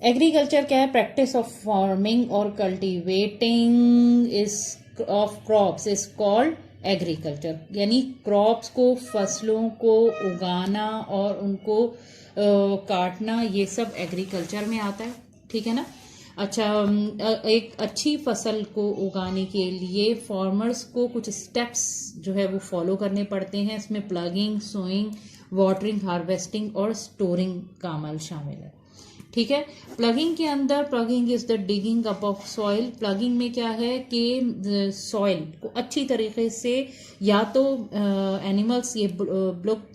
Agriculture क्या है? Practice of farming और cultivating is of crops is called agriculture. यानी क्रॉप्स को, फसलों को उगाना और उनको काटना, ये सब एग्रीकल्चर में आता है। ठीक है ना? अच्छा, एक अच्छी फसल को उगाने के लिए फार्मर्स को कुछ स्टेप्स जो है वो फॉलो करने पड़ते हैं। इसमें प्लगिंग, सोइंग, वाटरिंग, हार्वेस्टिंग और स्टोरिंग का अमल शामिल है। ठीक है? प्लगिंग के अंदर, plugging is the digging up of soil. Plugging में क्या है कि सॉइल को अच्छी तरीके से या तो एनिमल्स ये ब्लॉक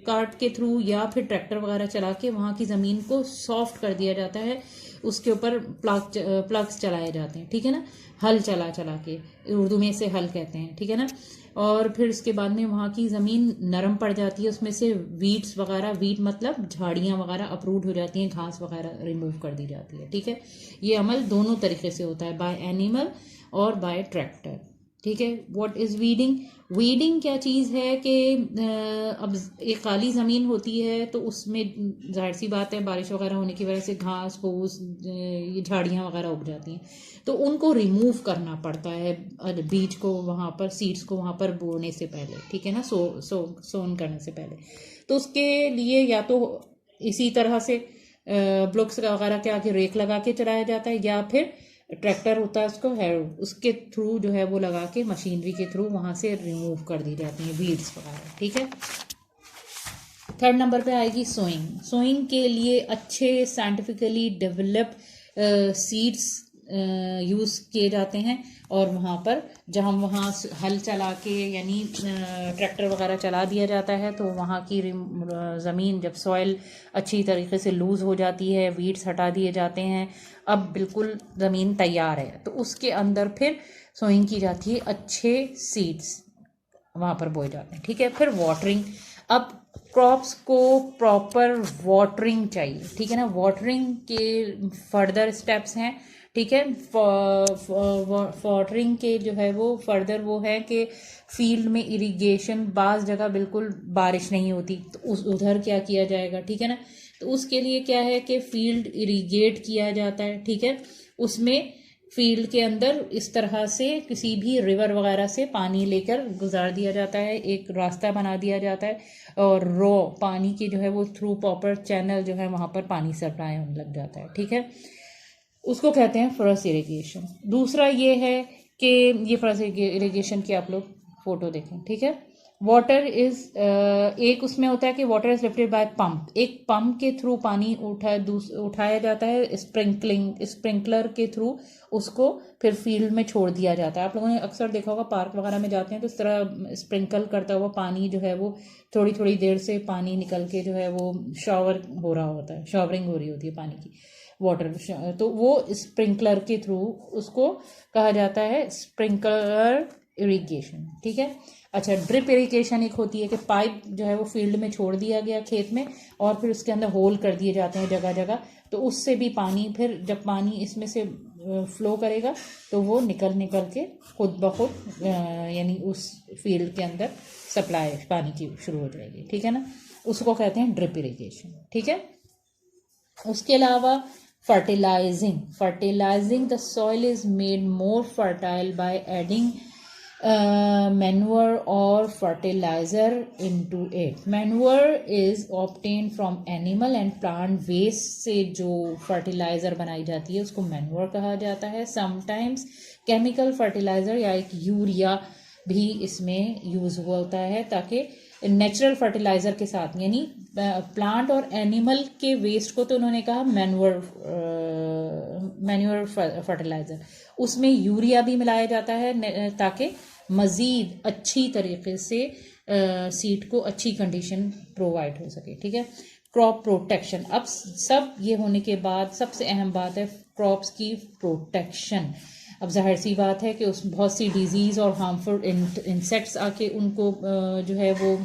कार्ट के थ्रू या फिर ट्रैक्टर वगैरह चला के वहाँ की ज़मीन को सॉफ्ट कर दिया जाता है। उसके ऊपर प्लग्स चलाए जाते हैं। ठीक है ना? हल चला चला के, उर्दू में इसे हल कहते हैं। ठीक है ना? और फिर उसके बाद में वहाँ की ज़मीन नरम पड़ जाती है, उसमें से वीड्स वगैरह, वीड मतलब झाड़ियाँ वगैरह अप्रूट हो जाती हैं, घास वगैरह रिमूव कर दी जाती है। ठीक है? ये अमल दोनों तरीके से होता है, बाय एनिमल और बाय ट्रैक्टर। ठीक है? What is weeding? वीडिंग क्या चीज़ है कि अब एक काली ज़मीन होती है तो उसमें जाहिर सी बात है बारिश वगैरह होने की वजह से घास फूस, ये झाड़ियाँ वगैरह उग जाती हैं, तो उनको रिमूव करना पड़ता है बीज को वहाँ पर, सीड्स को वहाँ पर बोने से पहले। ठीक है ना? सोन करने से पहले। तो उसके लिए या तो इसी तरह से ब्लॉक्स वगैरह के आगे रेक लगा के चलाया जाता है, या फिर ट्रैक्टर होता है उसको है उसके थ्रू जो है वो लगा के मशीनरी के थ्रू वहाँ से रिमूव कर दी जाती हैं वीड्स वगैरह। ठीक है? थर्ड नंबर पे आएगी सोइंग। सोइंग के लिए अच्छे साइंटिफिकली डेवलप्ड सीड्स यूज़ किए जाते हैं, और वहाँ पर जहाँ वहाँ हल चला के यानी ट्रैक्टर वगैरह चला दिया जाता है, तो वहाँ की ज़मीन जब सॉइल अच्छी तरीके से लूज़ हो जाती है, वीड्स हटा दिए जाते हैं, अब बिल्कुल ज़मीन तैयार है, तो उसके अंदर फिर सोइंग की जाती है, अच्छे सीड्स वहाँ पर बोए जाते हैं। ठीक है? फिर वाटरिंग। अब क्रॉप्स को प्रॉपर वाटरिंग चाहिए। ठीक है ना? वाटरिंग के फर्दर स्टेप्स हैं। ठीक है? वाटरिंग के जो है वो फर्दर वो है कि फील्ड में इरिगेशन, बाज़ जगह बिल्कुल बारिश नहीं होती, तो उधर क्या किया जाएगा? ठीक है ना? तो उसके लिए क्या है कि फील्ड इरिगेट किया जाता है। ठीक है? उसमें फील्ड के अंदर इस तरह से किसी भी रिवर वगैरह से पानी लेकर गुजार दिया जाता है, एक रास्ता बना दिया जाता है, और रो पानी के जो है वो थ्रू प्रॉपर चैनल जो है वहाँ पर पानी सप्लाई होने लग जाता है। ठीक है? उसको कहते हैं फर्स्ट इरिगेशन। दूसरा ये है कि ये फर्स्ट इरिगेशन की आप लोग फोटो देखें। ठीक है? वाटर इज एक उसमें होता है कि water is lifted bye pump. एक पंप के थ्रू पानी उठाया जाता है, स्प्रिंकलर के थ्रू उसको फिर फील्ड में छोड़ दिया जाता है। आप लोगों ने अक्सर देखा होगा पार्क वगैरह में जाते हैं तो इस तरह स्प्रिंकल करता हुआ पानी जो है वो थोड़ी थोड़ी देर से पानी निकल के जो है वो शॉवर हो रहा होता है, शॉवरिंग हो रही होती है पानी की, वाटर। तो वो स्प्रिंकलर के थ्रू उसको कहा जाता है स्प्रिंकलर इरिगेशन। ठीक है? अच्छा, ड्रिप इरिगेशन एक होती है कि पाइप जो है वो फील्ड में छोड़ दिया गया खेत में, और फिर उसके अंदर होल कर दिए जाते हैं जगह जगह, तो उससे भी पानी, फिर जब पानी इसमें से फ्लो करेगा तो वो निकल के खुद ब खुद यानी उस फील्ड के अंदर सप्लाई पानी की शुरू हो जाएगी। ठीक है ना? उसको कहते हैं ड्रिप इरिगेशन। ठीक है? उसके अलावा fertilising the soil is made more fertile by adding manure or fertilizer into it. Manure is obtained from animal and plant waste से जो fertilizer बनाई जाती है उसको manure कहा जाता है। Sometimes chemical fertilizer या एक यूरिया भी इसमें यूज़ हुआ होता है, ताकि नेचुरल फर्टिलाइज़र के साथ, यानी प्लांट और एनिमल के वेस्ट को तो उन्होंने कहा मैन्यूअर फर्टिलाइज़र, उसमें यूरिया भी मिलाया जाता है ताकि मज़ीद अच्छी तरीके से सीड को अच्छी कंडीशन प्रोवाइड हो सके। ठीक है? Crop protection. अब सब ये होने के बाद सबसे अहम बात है क्रॉप्स की प्रोटेक्शन। अब जाहिर सी बात है कि उस बहुत सी डिजीज़ और हार्मफुल इंसेक्ट्स आके उनको जो है वो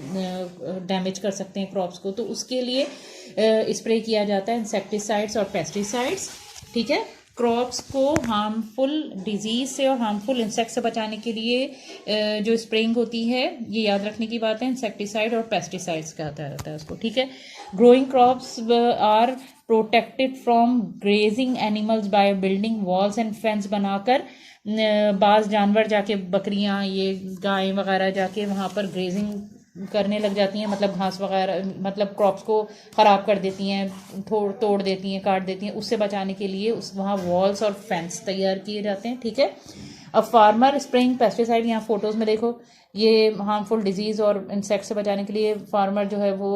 डैमेज कर सकते हैं क्रॉप्स को, तो उसके लिए स्प्रे किया जाता है इंसेक्टिसाइड्स और पेस्टिसाइड्स। ठीक है? क्रॉप्स को हार्मफुल डिजीज़ से और हार्मफुल इंसेक्ट से बचाने के लिए जो स्प्रेइंग होती है, ये याद रखने की बात है, इंसेक्टिसाइड और पेस्टिसाइड्स कहता रहता है उसको। ठीक है? Growing crops are protected from grazing animals by building walls and fence बनाकर बाज जानवर जाके, बकरियां, ये गाय वगैरह जाके वहाँ पर ग्रेजिंग करने लग जाती हैं, मतलब घास वगैरह, मतलब क्रॉप्स को ख़राब कर देती हैं, तोड़ देती हैं, काट देती हैं। उससे बचाने के लिए उस वहाँ वॉल्स और फेंस तैयार किए जाते हैं, ठीक है। अब फार्मर स्प्रेइंग पेस्टिसाइड, यहाँ फोटोज़ में देखो, ये हार्मफुल डिजीज़ और इंसेक्ट से बचाने के लिए फार्मर जो है वो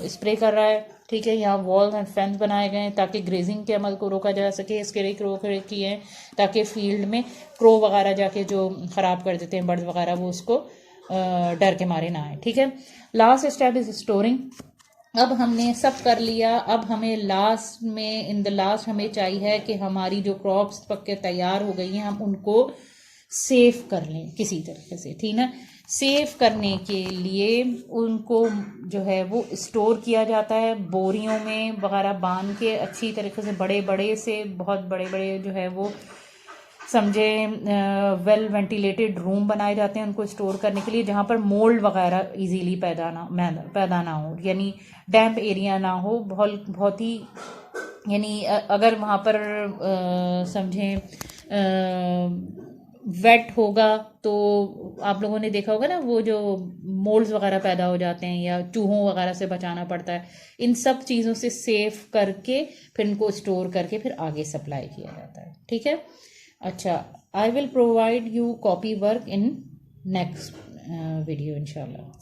स्प्रे कर रहा है, ठीक है। यहाँ वॉल्स एंड फेंस बनाए गए हैं ताकि ग्रेजिंग के अमल को रोका जा सके। स्केरी क्रो किए हैं ताकि फील्ड में क्रो वगैरह जाके जो ख़राब कर देते हैं बर्ड्स वगैरह, वो उसको डर के मारे ना आए, ठीक है। Last step is storing. अब हमने सब कर लिया, अब हमें लास्ट में, इन द लास्ट हमें चाहिए कि हमारी जो क्रॉप्स पक के तैयार हो गई हैं हम उनको सेव कर लें किसी तरीके से, ठीक ना। सेव करने के लिए उनको जो है वो स्टोर किया जाता है बोरियों में वगैरह बांध के, अच्छी तरीके से बड़े बड़े से, बहुत बड़े बड़े जो है वो समझे वेल वेंटिलेटेड रूम बनाए जाते हैं उनको स्टोर करने के लिए, जहाँ पर मोल्ड वगैरह इजीली पैदा ना हो, यानी डैम्प एरिया ना हो, बहुत बहुत ही, यानी अगर वहाँ पर समझें वेट होगा तो आप लोगों ने देखा होगा ना, वो जो मोल्ड्स वगैरह पैदा हो जाते हैं या चूहों वगैरह से बचाना पड़ता है। इन सब चीज़ों से सेव करके फिर इनको स्टोर करके फिर आगे सप्लाई किया जाता है, ठीक है। अच्छा, I will provide you copy work in next video इंशाल्लाह।